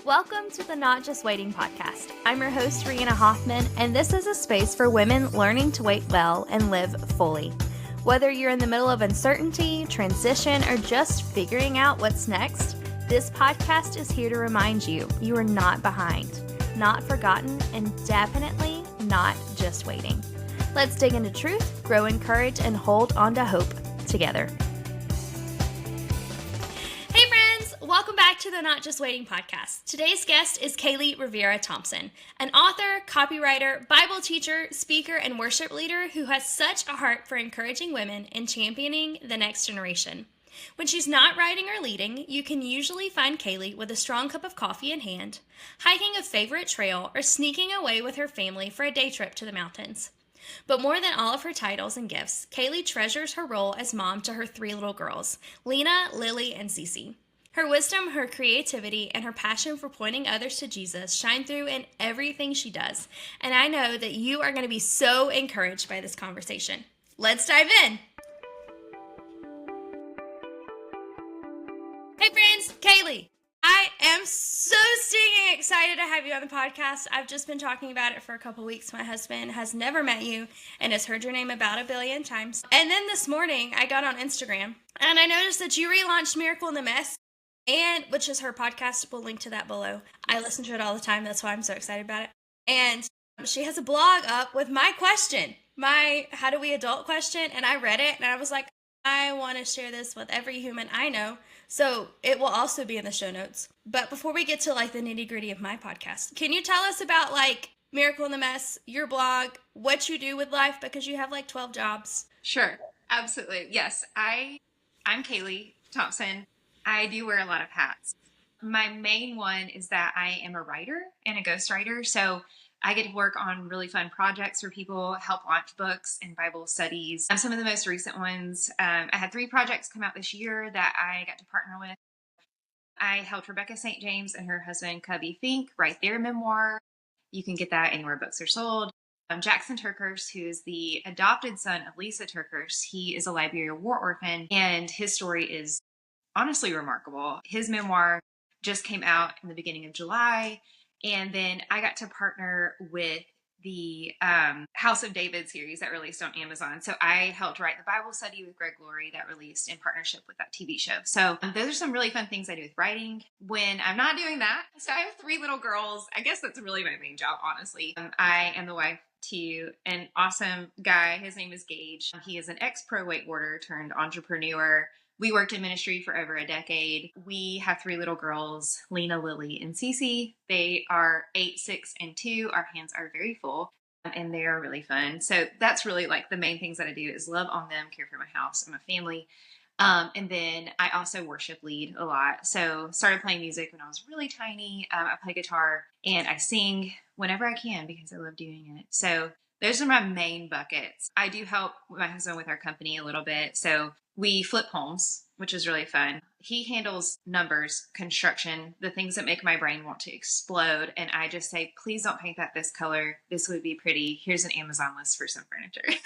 Welcome to the Not Just Waiting podcast. I'm your host, Rihanna Hoffman, and this is a space for women learning to wait well and live fully. Whether you're in the middle of uncertainty, transition, or just figuring out what's next, this podcast is here to remind you you are not behind, not forgotten, and definitely not just waiting. Let's dig into truth, grow in courage, and hold on to hope together. Hey friends, welcome back to the Not Just Waiting podcast. Today's guest is Kaley Rivera Thompson, an author, copywriter, Bible teacher, speaker, and worship leader who has such a heart for encouraging women and championing the next generation. When she's not writing or leading, you can usually find Kaley with a strong cup of coffee in hand, hiking a favorite trail, or sneaking away with her family for a day trip to the mountains. But more than all of her titles and gifts, Kaley treasures her role as mom to her three little girls, Lena, Lily, and Cece. Her wisdom, her creativity, and her passion for pointing others to Jesus shine through in everything she does, and I know that you are going to be so encouraged by this conversation. Let's dive in! Hey friends, Kaley! I am so stinking excited to have you on the podcast. I've just been talking about it for a couple weeks. My husband has never met you and has heard your name about 1 billion times. And then this morning, I got on Instagram and I noticed that you relaunched Miracle in the Mess, and which is her podcast. We'll link to that below. I listen to it all the time. That's why I'm so excited about it. And she has a blog up with my question, my how do we adult question. And I read it and I was like, I want to share this with every human I know. So it will also be in the show notes. But before we get to like the nitty gritty of my podcast, can you tell us about like Miracle in the Mess, your blog, what you do with life? Because you have like 12 jobs. Sure. Absolutely. Yes. I'm Kaley Thompson. I do wear a lot of hats. My main one is that I am a writer and a ghostwriter. So I get to work on really fun projects for people, help launch books and Bible studies. Some of the most recent ones, I had 3 projects come out this year that I got to partner with. I helped Rebecca St. James and her husband, Cubie, Fink, write their memoir. You can get that anywhere books are sold. Jackson TerKeurst, who is the adopted son of Lisa TerKeurst, he is a Liberia war orphan, and his story is honestly remarkable. His memoir just came out in the beginning of July. And then I got to partner with the House of David series that released on Amazon. So I helped write the Bible study with Greg Laurie that released in partnership with that TV show. So those are some really fun things I do with writing. When I'm not doing that, so I have 3 little girls. I guess that's really my main job, honestly. I am the wife to an awesome guy. His name is Gage. He is an ex-pro wakeboarder turned entrepreneur. We worked in ministry for over a decade. We have 3 little girls, Lena, Lily, and Cece. They are 8, 6, and 2. Our hands are very full, and they are really fun. So that's really like the main things that I do is love on them, care for my house and my family. And then I also worship lead a lot. So started playing music when I was really tiny. I play guitar and I sing whenever I can because I love doing it. So those are my main buckets. I do help my husband with our company a little bit. So we flip homes, which is really fun. He handles numbers, construction, the things that make my brain want to explode. And I just say, please don't paint that this color. This would be pretty. Here's an Amazon list for some furniture.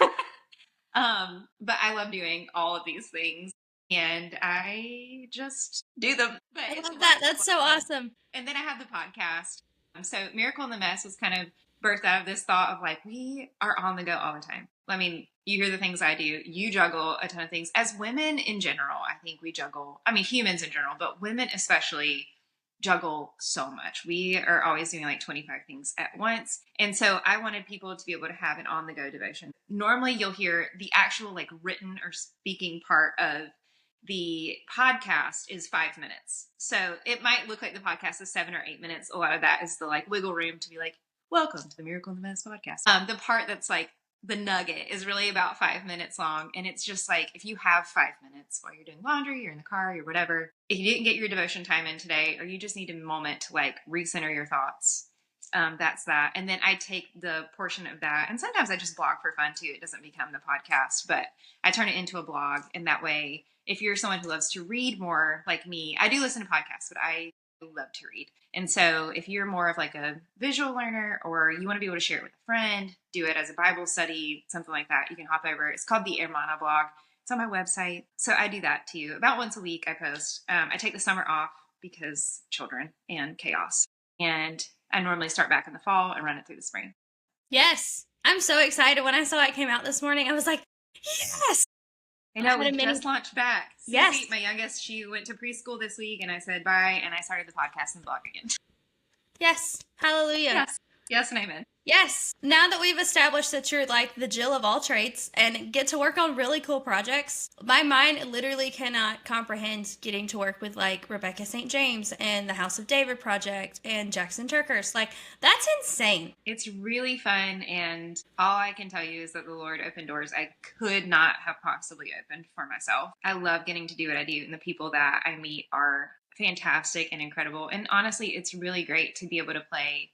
But I love doing all of these things. And I just do them. But I love that. That's so awesome. And then I have the podcast. So Miracle in the Mess was kind of birthed out of this thought of like, we are on the go all the time. I mean, you hear the things I do. You juggle a ton of things. As women in general, I think we juggle. I mean, humans in general, but women especially juggle so much. We are always doing like 25 things at once. And so I wanted people to be able to have an on-the-go devotion. Normally you'll hear the actual like written or speaking part of the podcast is 5 minutes. So it might look like the podcast is 7 or 8 minutes. A lot of that is the like wiggle room to be like, welcome to the Miracle in the Mess podcast. The part that's like the nugget is really about 5 minutes long. And it's just like, if you have 5 minutes while you're doing laundry, you're in the car, or whatever, if you didn't get your devotion time in today, or you just need a moment to like recenter your thoughts, that's that. And then I take the portion of that. And sometimes I just blog for fun too. It doesn't become the podcast, but I turn it into a blog. And that way, if you're someone who loves to read more like me, I do listen to podcasts, but I love to read. And so if you're more of like a visual learner, or you want to be able to share it with a friend, do it as a Bible study, something like that, you can hop over. It's called the Hermana blog. It's on my website. So I do that too. About once a week I post. I take the summer off because children and chaos. And I normally start back in the fall and run it through the spring. Yes. I'm so excited. When I saw it came out this morning, I was like, yes. I know, we just launched back. Susie, yes. my youngest, she went to preschool this week, and I said bye, and I started the podcast and blog again. Yes. Hallelujah. Yes. Yes and amen. Yes. Now that we've established that you're like the Jill of all trades and get to work on really cool projects, my mind literally cannot comprehend getting to work with like Rebecca St. James and the House of David Project and Jackson TerKeurst. Like, that's insane. It's really fun, and all I can tell you is that the Lord opened doors I could not have possibly opened for myself. I love getting to do what I do, and the people that I meet are fantastic and incredible. And honestly, it's really great to be able to play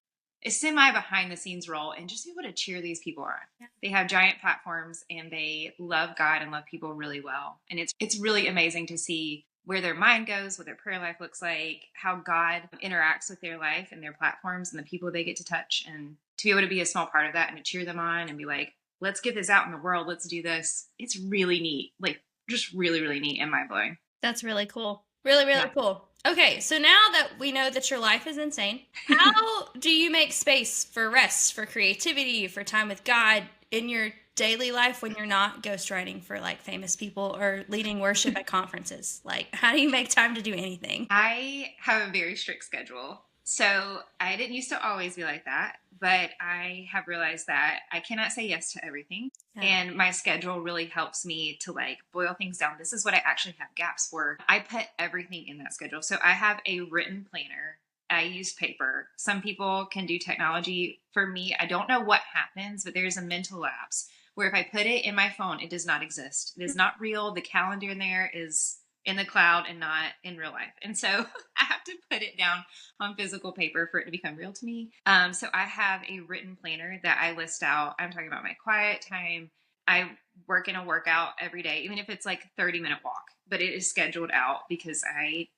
a semi behind the scenes role and just be able to cheer these people on. Yeah. They have giant platforms and they love God and love people really well. And it's really amazing to see where their mind goes, what their prayer life looks like, how God interacts with their life and their platforms and the people they get to touch, and to be able to be a small part of that and to cheer them on and be like, let's get this out in the world. Let's do this. It's really neat. Like, just really, really neat and mind blowing. That's really cool. Really, really cool. Okay, so now that we know that your life is insane, how do you make space for rest, for creativity, for time with God in your daily life when you're not ghostwriting for like famous people or leading worship at conferences? Like, how do you make time to do anything? I have a very strict schedule. So I didn't used to always be like that, but I have realized that I cannot say yes to everything. Yeah. And my schedule really helps me to like boil things down. This is what I actually have gaps for. I put everything in that schedule. So I have a written planner. I use paper. Some people can do technology. For me, I don't know what happens, but there's a mental lapse where if I put it in my phone, it does not exist. It is not real. The calendar in there is in the cloud and not in real life. And so I have to put it down on physical paper for it to become real to me. So I have a written planner that I list out. I'm talking about my quiet time. I work in a workout every day, even if it's like a 30-minute walk, but it is scheduled out because I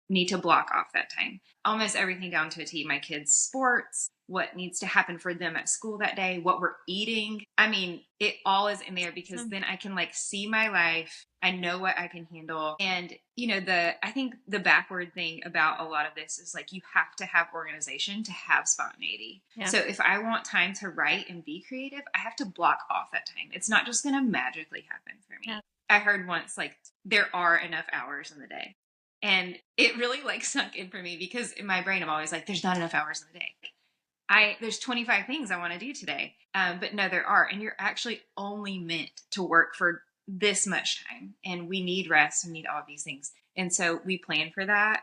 need to block off that time. Almost everything down to a T. My kids' sports, what needs to happen for them at school that day, what we're eating. I mean, it all is in there because then I can like see my life. I know what I can handle. And, you know, I think the backward thing about a lot of this is like, you have to have organization to have spontaneity. Yeah. So if I want time to write and be creative, I have to block off that time. It's not just going to magically happen for me. Yeah. I heard once, like, there are enough hours in the day. And it really like sunk in for me because in my brain, I'm always like, there's not enough hours in the day. There's 25 things I want to do today. But no, there are. And you're actually only meant to work for this much time. And we need rest and need all of these things. And so we plan for that.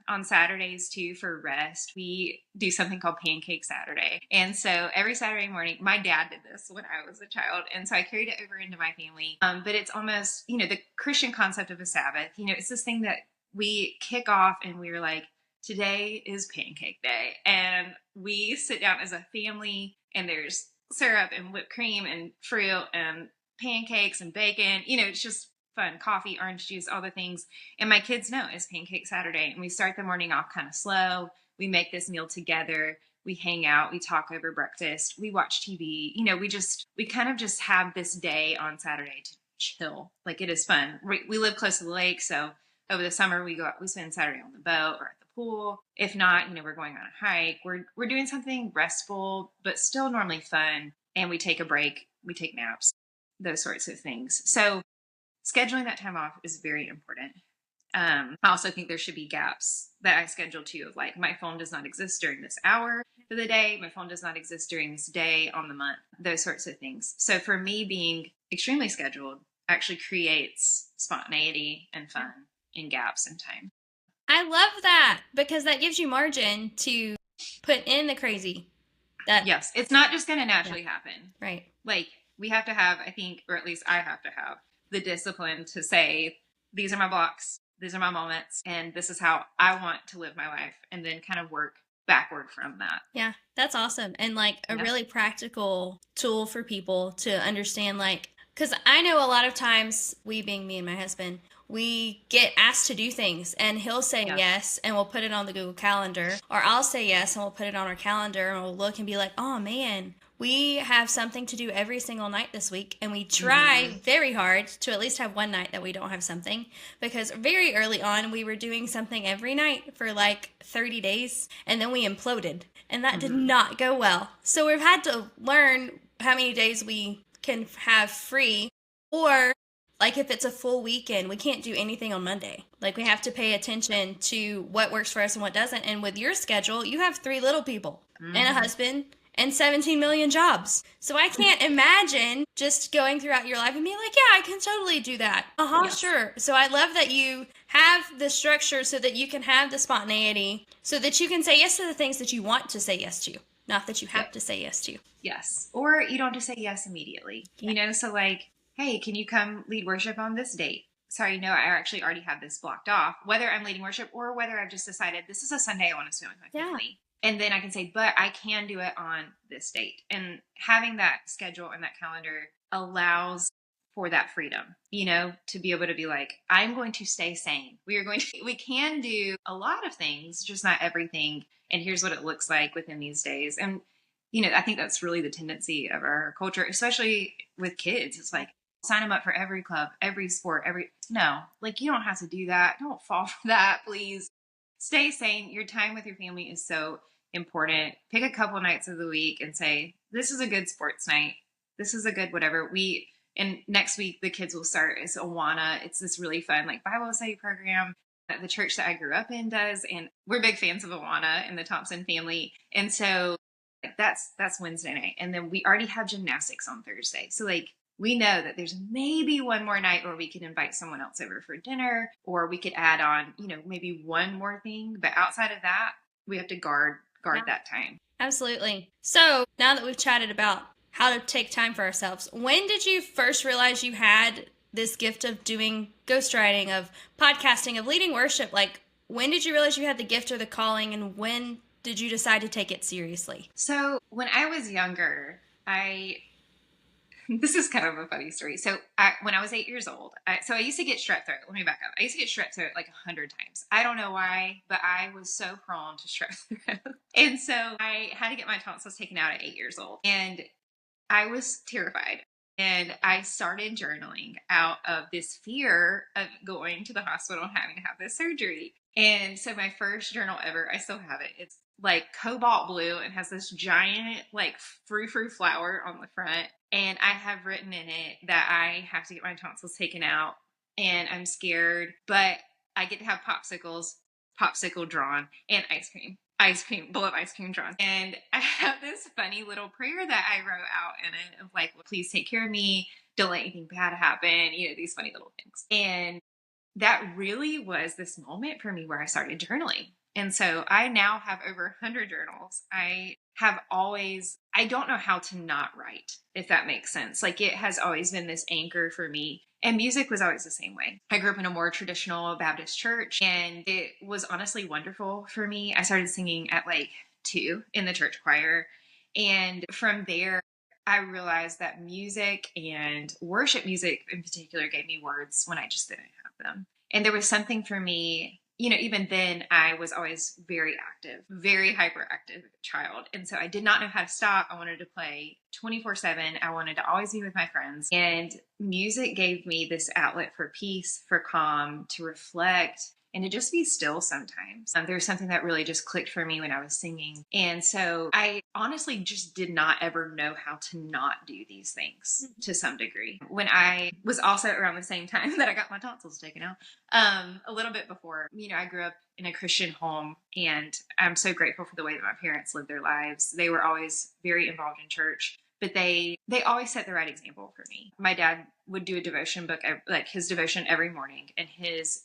On Saturdays too, for rest, we do something called Pancake Saturday. And so every Saturday morning, my dad did this when I was a child. And so I carried it over into my family. But it's almost, you know, the Christian concept of a Sabbath, you know, it's this thing that we kick off and we're like, today is pancake day. And we sit down as a family and there's syrup and whipped cream and fruit and pancakes and bacon. You know, it's just fun. Coffee, orange juice, all the things. And my kids know it's Pancake Saturday. And we start the morning off kind of slow. We make this meal together. We hang out. We talk over breakfast. We watch TV. You know, we kind of just have this day on Saturday to chill. Like, it is fun. We live close to the lake. So over the summer, we go out, we spend Saturday on the boat or at the pool. If not, you know, we're going on a hike. We're doing something restful, but still normally fun. And we take a break. We take naps, those sorts of things. So scheduling that time off is very important. I also think there should be gaps that I schedule too, of like, my phone does not exist during this hour of the day. My phone does not exist during this day on the month, those sorts of things. So for me, being extremely scheduled actually creates spontaneity and fun in gaps in time. I love that because that gives you margin to put in the crazy. Yes, it's not just going to naturally happen. Right. Like, we have to have, I think, or at least I have to have the discipline to say, these are my blocks, these are my moments, and this is how I want to live my life, and then kind of work backward from that. Yeah, that's awesome. And like a really practical tool for people to understand, like, because I know a lot of times, we being me and my husband, we get asked to do things and he'll say yes and we'll put it on the Google Calendar, or I'll say yes and we'll put it on our calendar and we'll look and be like, oh man, we have something to do every single night this week, and we try very hard to at least have one night that we don't have something, because very early on we were doing something every night for like 30 days, and then we imploded, and that did not go well. So we've had to learn how many days we can have free, or like if it's a full weekend, we can't do anything on Monday. Like we have to pay attention to what works for us and what doesn't. And with your schedule, you have 3 little people and a husband and 17 million jobs. So I can't imagine just going throughout your life and being like, yeah, I can totally do that. Yes. Sure. So I love that you have the structure so that you can have the spontaneity, so that you can say yes to the things that you want to say yes to, not that you have to say yes to. Yes. Or you don't have to say yes immediately, you know? So like, hey, can you come lead worship on this date? Sorry, no, I actually already have this blocked off, whether I'm leading worship or whether I've just decided this is a Sunday I want to spend with my family. And then I can say, but I can do it on this date. And having that schedule and that calendar allows for that freedom, you know, to be able to be like, I'm going to stay sane. We can do a lot of things, just not everything. And here's what it looks like within these days. And, you know, I think that's really the tendency of our culture, especially with kids. It's like, sign them up for every club, every sport, no, like you don't have to do that. Don't fall for that, please. Stay sane. Your time with your family is so important. Pick a couple nights of the week and say, this is a good sports night. This is a good whatever. And next week the kids will start. It's Awana. It's this really fun like Bible study program that the church that I grew up in does. And we're big fans of Awana and the Thompson family. And so that's Wednesday night. And then we already have gymnastics on Thursday. So like, we know that there's maybe one more night where we can invite someone else over for dinner, or we could add on, you know, maybe one more thing. But outside of that, we have to guard that time. Absolutely. So now that we've chatted about how to take time for ourselves, when did you first realize you had this gift of doing ghostwriting, of podcasting, of leading worship? Like, when did you realize you had the gift or the calling, and when did you decide to take it seriously? So when I was younger, this is kind of a funny story. So when I was 8 years old, I used to get strep throat. Let me back up. I used to get strep throat like 100 times. I don't know why, but I was so prone to strep throat. And so I had to get my tonsils taken out at 8 years old. And I was terrified. And I started journaling out of this fear of going to the hospital and having to have this surgery. And so my first journal ever, I still have it. It's like cobalt blue and has this giant like frou-frou flower on the front. And I have written in it that I have to get my tonsils taken out and I'm scared, but I get to have popsicle drawn, and ice cream, bullet ice cream drawn. And I have this funny little prayer that I wrote out in it of like, please take care of me. Don't let anything bad happen. You know, these funny little things. And that really was this moment for me where I started journaling. And so I now have over 100 journals. I don't know how to not write, if that makes sense. Like it has always been this anchor for me. And music was always the same way. I grew up in a more traditional Baptist church, and it was honestly wonderful for me. I started singing at like 2 in the church choir. And from there, I realized that music and worship music in particular gave me words when I just didn't have them. And there was something for me, you know, even then I was always very active, very hyperactive child. And so I did not know how to stop. I wanted to play 24/7. I wanted to always be with my friends. And music gave me this outlet for peace, for calm, to reflect, and to just be still sometimes. There was something that really just clicked for me when I was singing. And so I honestly just did not ever know how to not do these things to some degree. When I was also around the same time that I got my tonsils taken out, a little bit before, you know, I grew up in a Christian home, and I'm so grateful for the way that my parents lived their lives. They were always very involved in church, but they always set the right example for me. My dad would do a devotion book, like his devotion every morning, and his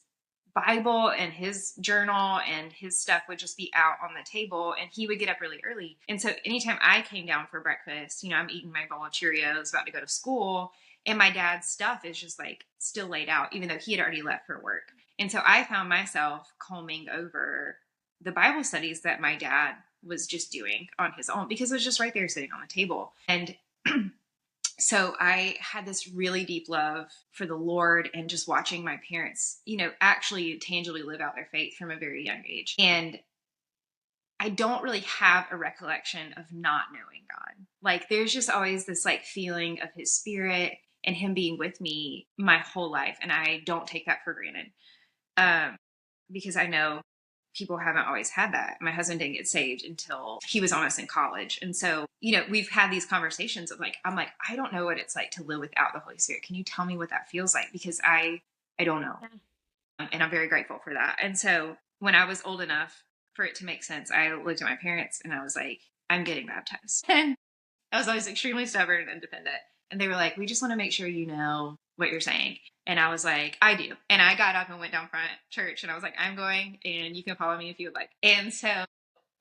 Bible and his journal and his stuff would just be out on the table, and he would get up really early. And so anytime I came down for breakfast, you know, I'm eating my bowl of Cheerios, about to go to school, and my dad's stuff is just like still laid out, even though he had already left for work. And so I found myself combing over the Bible studies that my dad was just doing on his own, because it was just right there sitting on the table. And so I had this really deep love for the Lord, and just watching my parents, you know, actually tangibly live out their faith from a very young age. And I don't really have a recollection of not knowing God. Like there's just always this like feeling of his spirit and him being with me my whole life. And I don't take that for granted. Because I know people haven't always had that. My husband didn't get saved until he was almost in college. And so, we've had these conversations of like, I'm like, I don't know what it's like to live without the Holy Spirit. Can you tell me what that feels like? Because I don't know. And I'm very grateful for that. And so when I was old enough for it to make sense, I looked at my parents and I was like, I'm getting baptized. And I was always extremely stubborn and independent. And they were like, we just want to make sure you know what you're saying. And I was like, I do. And I got up and went down front church and I was like, I'm going and you can follow me if you would like. And so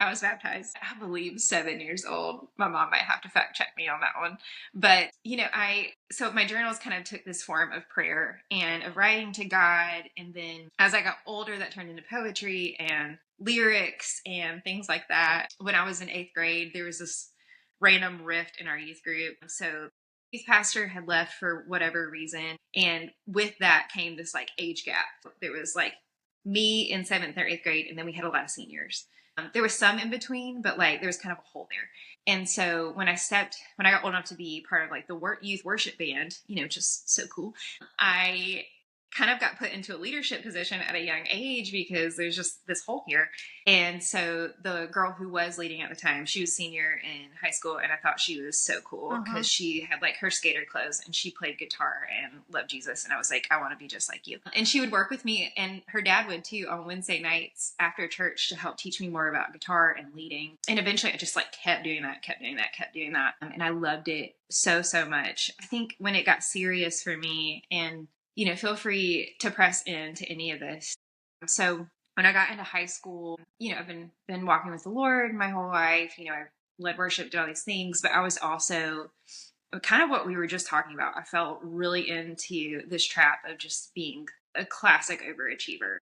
I was baptized, I believe 7 years old. My mom might have to fact check me on that one. But, so my journals kind of took this form of prayer and of writing to God. And then as I got older, that turned into poetry and lyrics and things like that. When I was in 8th grade, there was this random rift in our youth group. So youth pastor had left for whatever reason. And with that came this like age gap. There was like me in 7th or 8th grade, and then we had a lot of seniors. There was some in between, but like there was kind of a hole there. And so when I got old enough to be part of like the youth worship band, just so cool, I kind of got put into a leadership position at a young age because there's just this hole here. And so the girl who was leading at the time, she was senior in high school, and I thought she was so cool because she had like her skater clothes and she played guitar and loved Jesus. And I was like, I want to be just like you. And she would work with me, and her dad would too, on Wednesday nights after church to help teach me more about guitar and leading. And eventually I just like kept doing that. And I loved it so, so much. I think when it got serious for me, and feel free to press into any of this. So when I got into high school, I've been walking with the Lord my whole life. I've led worship, did all these things, but I was also kind of what we were just talking about. I felt really into this trap of just being a classic overachiever.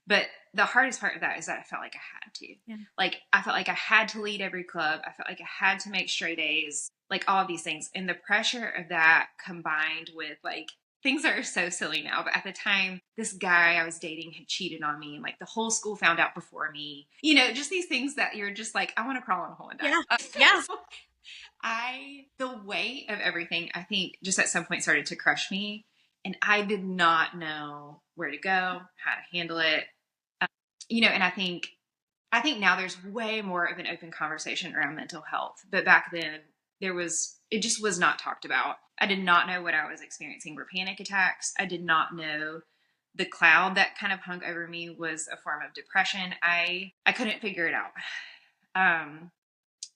But the hardest part of that is that I felt like I had to. Yeah. Like, I felt like I had to lead every club. I felt like I had to make straight A's, like all of these things. And the pressure of that combined with like, things are so silly now, but at the time, this guy I was dating had cheated on me, and like the whole school found out before me. Just these things that you're just like, I want to crawl in a hole and die. Yeah. The weight of everything, I think, just at some point started to crush me, and I did not know where to go, how to handle it. And I think now there's way more of an open conversation around mental health, but back then it just was not talked about. I did not know what I was experiencing were panic attacks. I did not know the cloud that kind of hung over me was a form of depression. I couldn't figure it out. And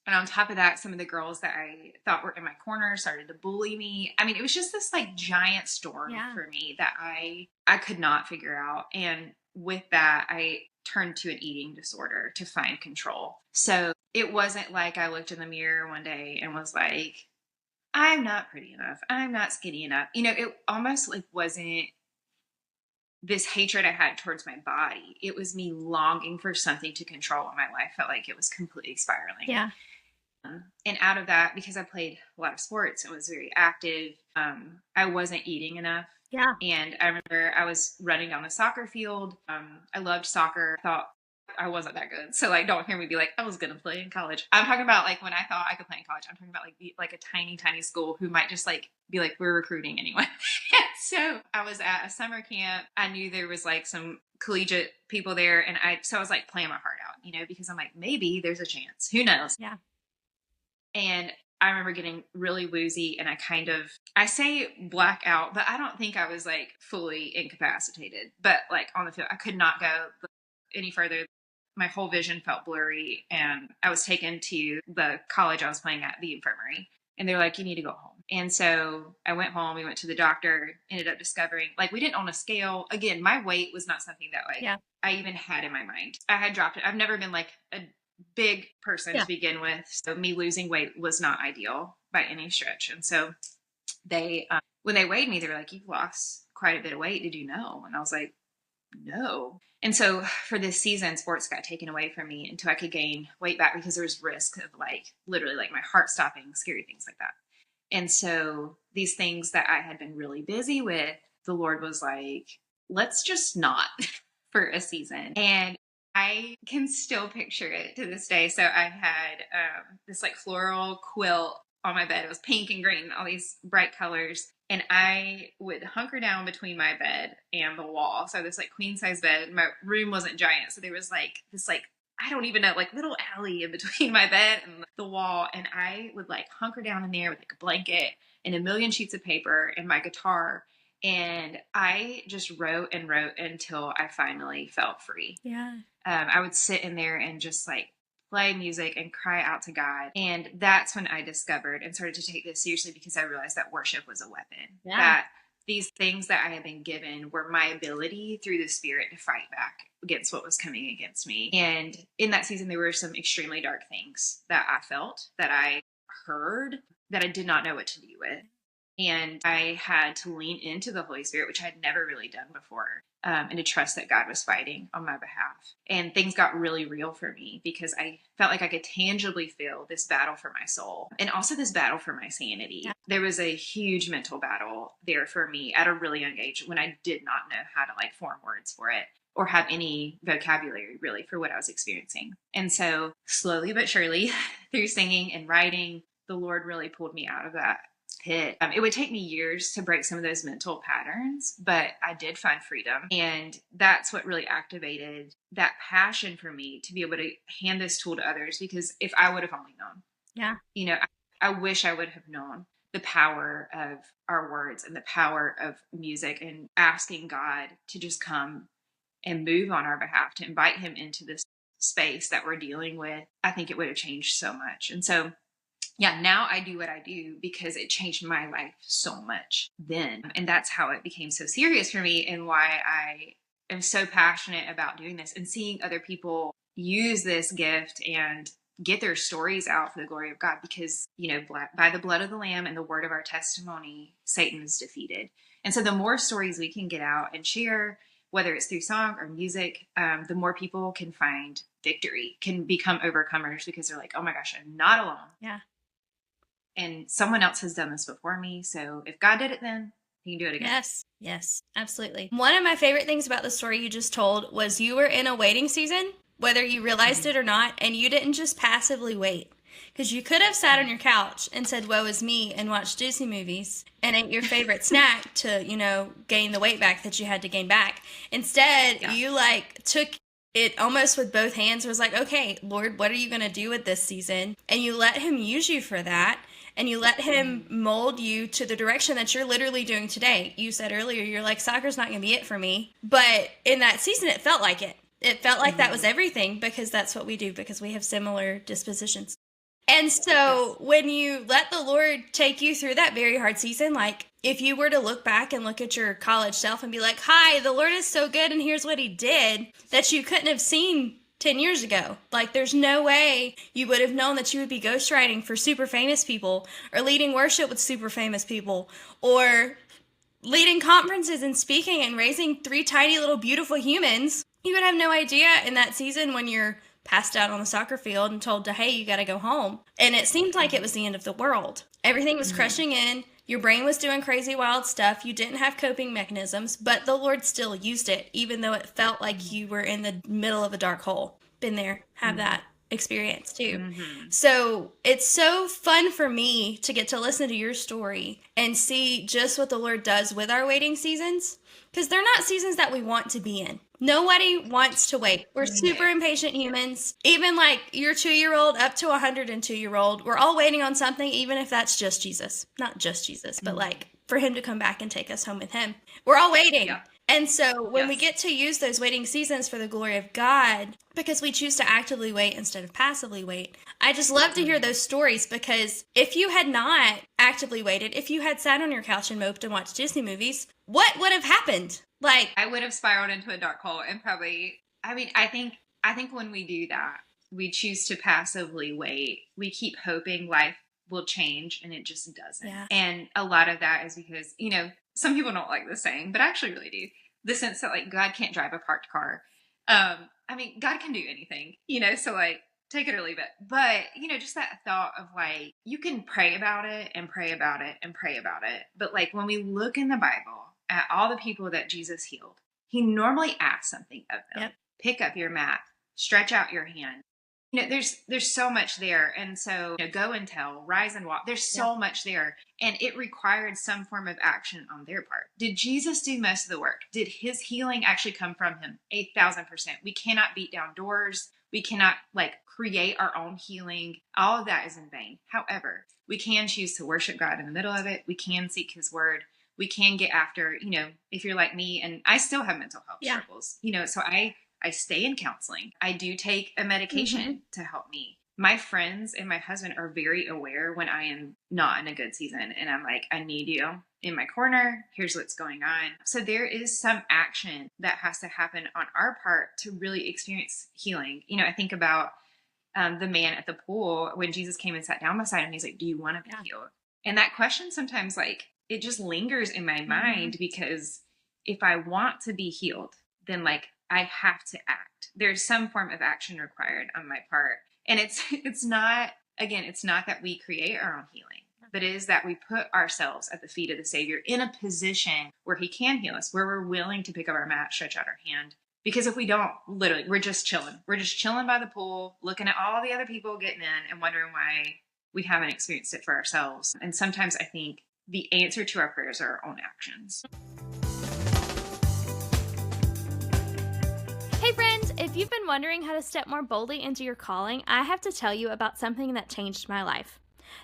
on top of that, some of the girls that I thought were in my corner started to bully me. I mean, it was just this like giant storm for me that I could not figure out. And with that, I turned to an eating disorder to find control. So it wasn't like I looked in the mirror one day and was like, I'm not pretty enough. I'm not skinny enough. It almost like wasn't this hatred I had towards my body. It was me longing for something to control what my life felt like it was completely spiraling. Yeah. And out of that, because I played a lot of sports and was very active, I wasn't eating enough. Yeah. And I remember I was running down the soccer field. I loved soccer. I thought I wasn't that good. So like, don't hear me be like, I was going to play in college. I'm talking about like when I thought I could play in college, I'm talking about like a tiny, tiny school who might just like be like, we're recruiting anyway. So I was at a summer camp. I knew there was like some collegiate people there. And I was like playing my heart out, because I'm like, maybe there's a chance. Who knows? Yeah. And I remember getting really woozy, and I say black out, but I don't think I was like fully incapacitated, but like on the field, I could not go any further. My whole vision felt blurry, and I was taken to the college I was playing at, the infirmary, and they're like, you need to go home. And so I went home, we went to the doctor, ended up discovering, like, we didn't own a scale. Again, my weight was not something that like I even had in my mind. I had dropped it. I've never been like a big person to begin with. So me losing weight was not ideal by any stretch. And so they, when they weighed me, they were like, you've lost quite a bit of weight. Did you know? And I was like, no. And so for this season, sports got taken away from me until I could gain weight back because there was risk of like literally like my heart stopping, scary things like that. And so these things that I had been really busy with, the Lord was like, let's just not for a season. And I can still picture it to this day. So I had this like floral quilt on my bed. It was pink and green, all these bright colors. And I would hunker down between my bed and the wall. So this like queen size bed. My room wasn't giant. So there was like this like, I don't even know, like little alley in between my bed and the wall. And I would like hunker down in there with like a blanket and a million sheets of paper and my guitar. And I just wrote and wrote until I finally felt free. Yeah. I would sit in there and just like play music and cry out to God. And that's when I discovered and started to take this seriously, because I realized that worship was a weapon. Yeah. That these things that I had been given were my ability through the Spirit to fight back against what was coming against me. And in that season, there were some extremely dark things that I felt, that I heard, that I did not know what to do with. And I had to lean into the Holy Spirit, which I had never really done before, and to trust that God was fighting on my behalf. And things got really real for me, because I felt like I could tangibly feel this battle for my soul, and also this battle for my sanity. Yeah. There was a huge mental battle there for me at a really young age, when I did not know how to like form words for it, or have any vocabulary really for what I was experiencing. And so slowly but surely, through singing and writing, the Lord really pulled me out of that pit. It would take me years to break some of those mental patterns, but I did find freedom. And that's what really activated that passion for me to be able to hand this tool to others. Because if I would have only known, I wish I would have known the power of our words and the power of music, and asking God to just come and move on our behalf, to invite him into this space that we're dealing with. I think it would have changed so much. And so yeah, now I do what I do because it changed my life so much then. And that's how it became so serious for me, and why I am so passionate about doing this and seeing other people use this gift and get their stories out for the glory of God. Because, by the blood of the Lamb and the word of our testimony, Satan is defeated. And so the more stories we can get out and share, whether it's through song or music, the more people can find victory, can become overcomers, because they're like, oh my gosh, I'm not alone. Yeah. And someone else has done this before me. So if God did it then, he can do it again. Yes, absolutely. One of my favorite things about the story you just told was you were in a waiting season, whether you realized it or not, and you didn't just passively wait. Because you could have sat on your couch and said, woe is me, and watched Disney movies and ate your favorite snack to, gain the weight back that you had to gain back. Instead, you took it almost with both hands, was like, okay, Lord, what are you going to do with this season? And you let him use you for that. And you let him mold you to the direction that you're literally doing today. You said earlier, you're like, soccer's not going to be it for me. But in that season, it felt like it. It felt like that was everything, because that's what we do, because we have similar dispositions. And so when you let the Lord take you through that very hard season, like if you were to look back and look at your college self and be like, hi, the Lord is so good and here's what he did that you couldn't have seen 10 years ago. Like, there's no way you would have known that you would be ghostwriting for super famous people, or leading worship with super famous people, or leading conferences and speaking and raising 3 tiny little beautiful humans. You would have no idea in that season when you're passed out on the soccer field and told to, hey, you got to go home. And it seemed like it was the end of the world. Everything was crushing in. Your brain was doing crazy, wild stuff. You didn't have coping mechanisms, but the Lord still used it, even though it felt like you were in the middle of a dark hole. Been there, have that experience too. So it's so fun for me to get to listen to your story and see just what the Lord does with our waiting seasons, because they're not seasons that we want to be in. Nobody wants to wait. We're super impatient humans. Even like your 2-year-old up to 102-year-old, we're all waiting on something, even if that's just Jesus. Not just Jesus, but like for him to come back and take us home with him. We're all waiting. Yeah. And so when we get to use those waiting seasons for the glory of God, because we choose to actively wait instead of passively wait, I just love to hear those stories, because if you had not actively waited, if you had sat on your couch and moped and watched Disney movies, what would have happened? Like, I would have spiraled into a dark hole, and probably, I think when we do that, we choose to passively wait. We keep hoping life will change, and it just doesn't. Yeah. And a lot of that is because, some people don't like this saying, but I actually really do. The sense that like God can't drive a parked car. God can do anything, so like take it or leave it. But, just that thought of like, you can pray about it and pray about it and pray about it. But like when we look in the Bible at all the people that Jesus healed, he normally asked something of them. Yep. Pick up your mat stretch out your hand. There's so much there. And so, go and tell, rise and walk. There's so much there. And it required some form of action on their part. Did Jesus do most of the work? Did his healing actually come from him? 1,000%. We cannot beat down doors. We cannot create our own healing. All of that is in vain. However, we can choose to worship God in the middle of it. We can seek his word. We can get after, if you're like me, and I still have mental health struggles, so I stay in counseling. I do take a medication to help me. My friends and my husband are very aware when I am not in a good season. And I'm like, I need you in my corner. Here's what's going on. So there is some action that has to happen on our part to really experience healing. I think about the man at the pool when Jesus came and sat down beside him. He's like, do you want to be healed? And that question sometimes it just lingers in my mind, because if I want to be healed, then I have to act. There's some form of action required on my part. And it's not that we create our own healing, but it is that we put ourselves at the feet of the Savior in a position where he can heal us, where we're willing to pick up our mat, stretch out our hand. Because if we don't, literally, we're just chilling. We're just chilling by the pool, looking at all the other people getting in and wondering why we haven't experienced it for ourselves. And sometimes I think the answer to our prayers are our own actions. Hey friends, if you've been wondering how to step more boldly into your calling, I have to tell you about something that changed my life.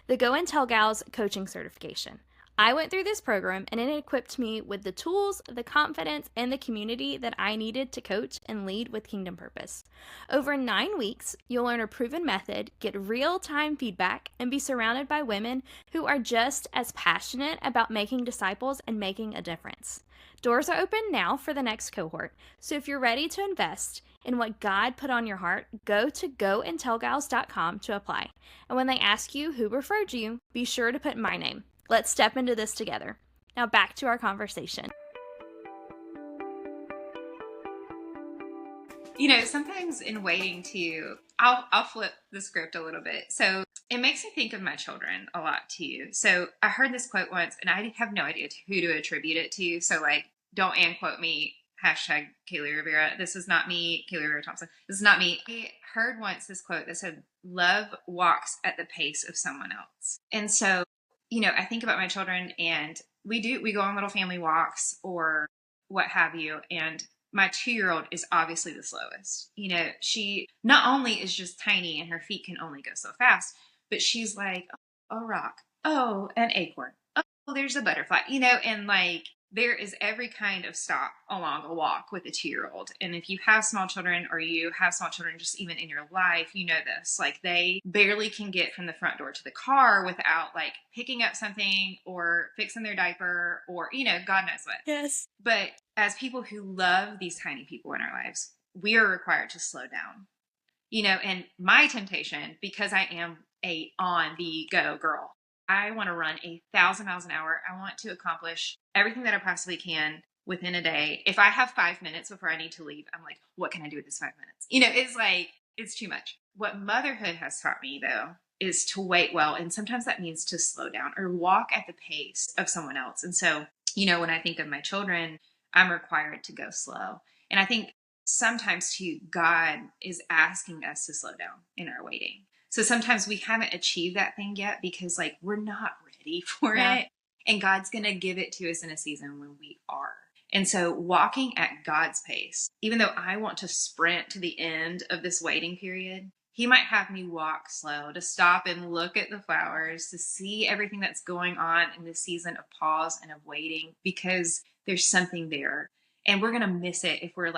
The Go and Tell Gals coaching certification. I went through this program and it equipped me with the tools, the confidence, and the community that I needed to coach and lead with kingdom purpose. Over 9 weeks, you'll learn a proven method, get real-time feedback, and be surrounded by women who are just as passionate about making disciples and making a difference. Doors are open now for the next cohort, so if you're ready to invest in what God put on your heart, go to goandtellgals.com to apply. And when they ask you who referred you, be sure to put my name. Let's step into this together. Now back to our conversation. Sometimes in waiting I'll flip the script a little bit. So it makes me think of my children a lot too. So I heard this quote once and I have no idea who to attribute it to. So don't quote me, #Kaley Rivera. This is not me, Kaley Rivera Thompson. This is not me. I heard once this quote that said, love walks at the pace of someone else. And so, I think about my children and we go on little family walks or what have you. And my 2-year-old is obviously the slowest. She not only is just tiny and her feet can only go so fast, but she's like, oh, a rock. Oh, an acorn. Oh, there's a butterfly, and there is every kind of stop along a walk with a 2-year-old. And if you have small children or you have small children just even in your life, this, they barely can get from the front door to the car without picking up something or fixing their diaper or, God knows what. Yes. But as people who love these tiny people in our lives, we are required to slow down, and my temptation, because I am a on the go girl, I want to run 1,000 miles an hour. I want to accomplish everything that I possibly can within a day. If I have 5 minutes before I need to leave, I'm like, what can I do with this 5 minutes? It's too much. What motherhood has taught me though, is to wait well. And sometimes that means to slow down or walk at the pace of someone else. And so, when I think of my children, I'm required to go slow. And I think sometimes too, God is asking us to slow down in our waiting. So sometimes we haven't achieved that thing yet because we're not ready for it. And God's going to give it to us in a season when we are. And so walking at God's pace, even though I want to sprint to the end of this waiting period, he might have me walk slow, to stop and look at the flowers, to see everything that's going on in this season of pause and of waiting, because there's something there. And we're going to miss it if we're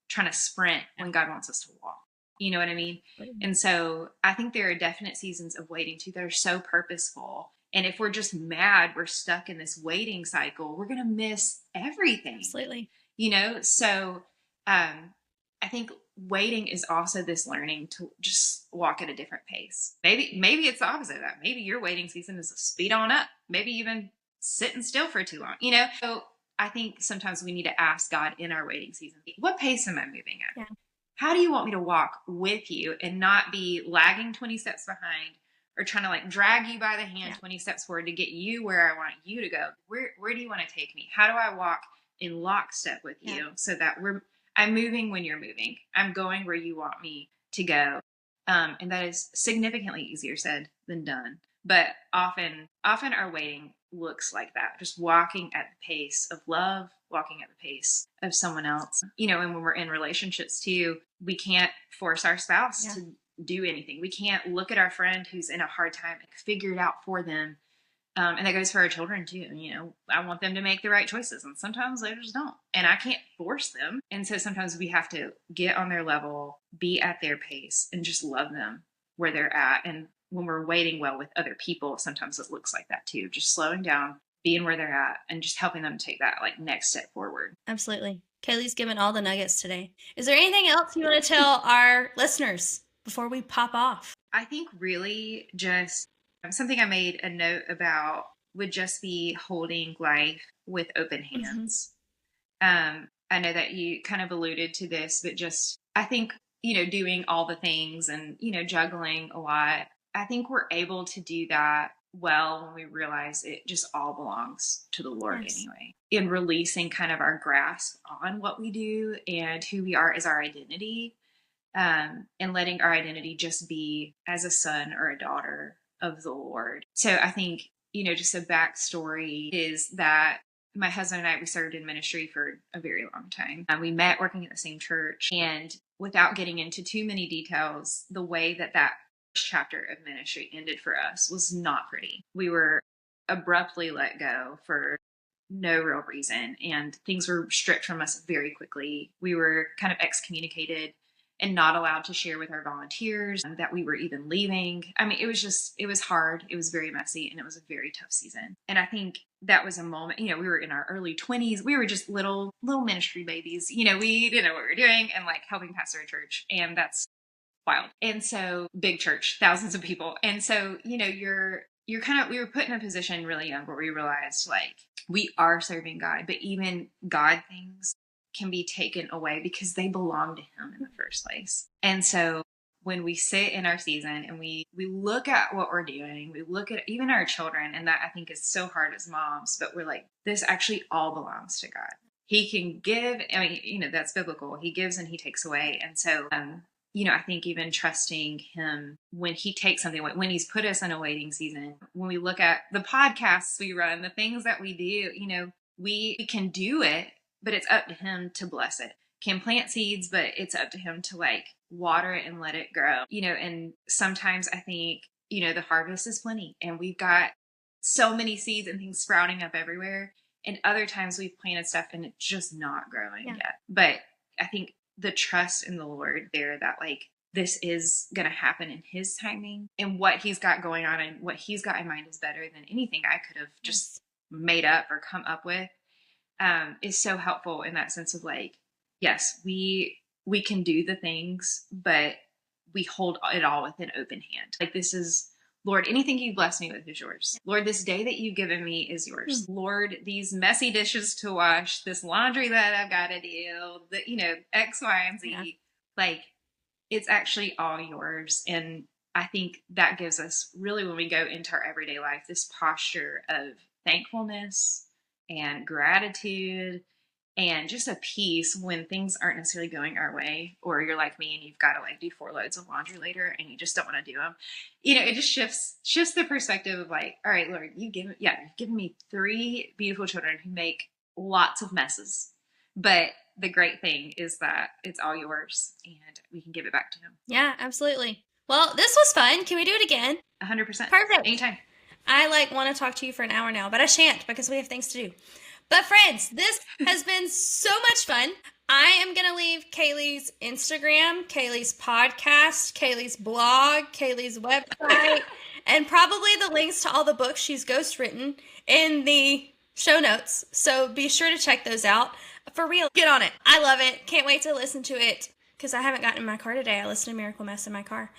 trying to sprint when God wants us to walk. You know what I mean? And so I think there are definite seasons of waiting too that are so purposeful. And if we're just mad, we're stuck in this waiting cycle, we're going to miss everything. Absolutely. So I think waiting is also this learning to just walk at a different pace. Maybe it's the opposite of that. Maybe your waiting season is speed on up, maybe even sitting still for too long, So I think sometimes we need to ask God in our waiting season, what pace am I moving at? Yeah. How do you want me to walk with you and not be lagging 20 steps behind or trying to drag you by the hand 20 steps forward to get you where I want you to go? Where do you want to take me? How do I walk in lockstep with you so that I'm moving when you're moving. I'm going where you want me to go. And that is significantly easier said than done. But often our waiting looks like that. Just walking at the pace of love, walking at the pace of someone else. And when we're in relationships too, we can't force our spouse to do anything. We can't look at our friend who's in a hard time and figure it out for them. And that goes for our children too. I want them to make the right choices, and sometimes they just don't. And I can't force them. And so sometimes we have to get on their level, be at their pace, and just love them where they're at. And when we're waiting well with other people, sometimes it looks like that too. Just slowing down, being where they're at, and just helping them take that next step forward. Absolutely. Kaley's given all the nuggets today. Is there anything else you want to tell our listeners before we pop off? I think really just something I made a note about would just be holding life with open hands. I know that you kind of alluded to this, but just, I think, doing all the things and, juggling a lot, I think we're able to do that well when we realize it just all belongs to the Lord anyway. In releasing kind of our grasp on what we do and who we are as our identity, and letting our identity just be as a son or a daughter of the Lord. So I think, just a backstory is that my husband and I, we served in ministry for a very long time. We met working at the same church, and without getting into too many details, the way that first chapter of ministry ended for us was not pretty. We were abruptly let go for no real reason, and things were stripped from us very quickly. We were kind of excommunicated and not allowed to share with our volunteers that we were even leaving. I mean, it was hard. It was very messy, and it was a very tough season. And I think that was a moment, we were in our early 20s. We were just little ministry babies. We didn't know what we were doing, and helping pastor a church. And that's wild. And so big church, thousands of people. And so, we were put in a position really young where we realized we are serving God, but even God things can be taken away because they belong to Him in the first place. And so when we sit in our season and we look at what we're doing, we look at even our children, and that I think is so hard as moms, but we're this actually all belongs to God. He can give, that's biblical. He gives and He takes away. And so, I think even trusting Him when He takes something away, when He's put us in a waiting season, when we look at the podcasts we run, the things that we do, we can do it, but it's up to Him to bless it. Can plant seeds, but it's up to Him to water it and let it grow. And sometimes I think, the harvest is plenty and we've got so many seeds and things sprouting up everywhere. And other times we've planted stuff and it's just not growing yet. But I think the trust in the Lord there that this is going to happen in His timing, and what He's got going on and what He's got in mind is better than anything I could have just made up or come up with. Is so helpful in that sense of yes, we can do the things, but we hold it all with an open hand. This is, Lord, anything you bless me with is yours. Lord, this day that you've given me is yours. Lord, these messy dishes to wash, this laundry that I've got to do, X, Y, and Z, it's actually all yours. And I think that gives us really, when we go into our everyday life, this posture of thankfulness and gratitude and just a peace when things aren't necessarily going our way, or you're like me and you've got to do 4 loads of laundry later and you just don't want to do them. It just shifts the perspective of all right, Lord, you've given me 3 beautiful children who make lots of messes, but the great thing is that it's all yours and we can give it back to Him. Yeah, absolutely. Well, this was fun. Can we do it again? 100%. Perfect. Anytime. I want to talk to you for an hour now, but I shan't because we have things to do. But friends, this has been so much fun. I am going to leave Kaley's Instagram, Kaley's podcast, Kaley's blog, Kaley's website, and probably the links to all the books she's ghostwritten in the show notes. So be sure to check those out. For real, get on it. I love it. Can't wait to listen to it. Because I haven't gotten in my car today. I listened to Miracle Mess in my car.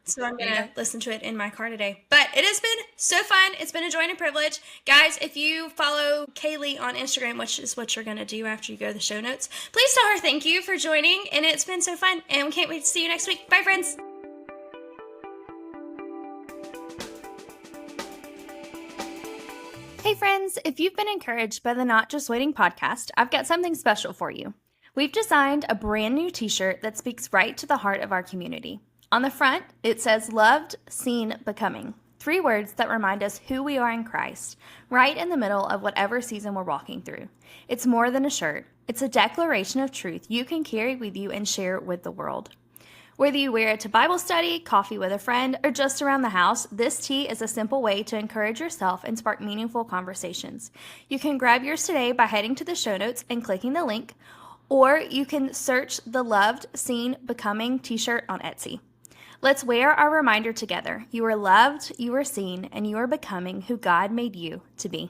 So I'm going to listen to it in my car today. But it has been so fun. It's been a joy and a privilege. Guys, if you follow Kaley on Instagram, which is what you're going to do after you go to the show notes, please tell her thank you for joining. And it's been so fun. And we can't wait to see you next week. Bye, friends. Hey, friends. If you've been encouraged by the Not Just Waiting podcast, I've got something special for you. We've designed a brand new t-shirt that speaks right to the heart of our community. On the front, it says loved, seen, becoming. 3 words that remind us who we are in Christ, right in the middle of whatever season we're walking through. It's more than a shirt. It's a declaration of truth you can carry with you and share with the world. Whether you wear it to Bible study, coffee with a friend, or just around the house, this tee is a simple way to encourage yourself and spark meaningful conversations. You can grab yours today by heading to the show notes and clicking the link, or you can search the Loved, Seen, Becoming t-shirt on Etsy. Let's wear our reminder together. You are loved, you are seen, and you are becoming who God made you to be.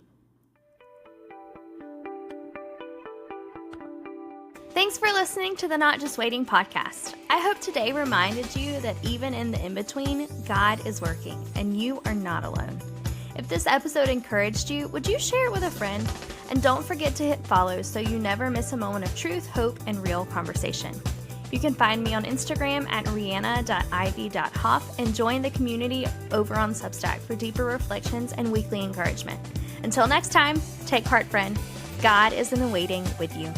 Thanks for listening to the Not Just Waiting podcast. I hope today reminded you that even in the in-between, God is working, and you are not alone. If this episode encouraged you, would you share it with a friend? And don't forget to hit follow so you never miss a moment of truth, hope, and real conversation. You can find me on Instagram at rihanna.ivy.hoff and join the community over on Substack for deeper reflections and weekly encouragement. Until next time, take heart, friend. God is in the waiting with you.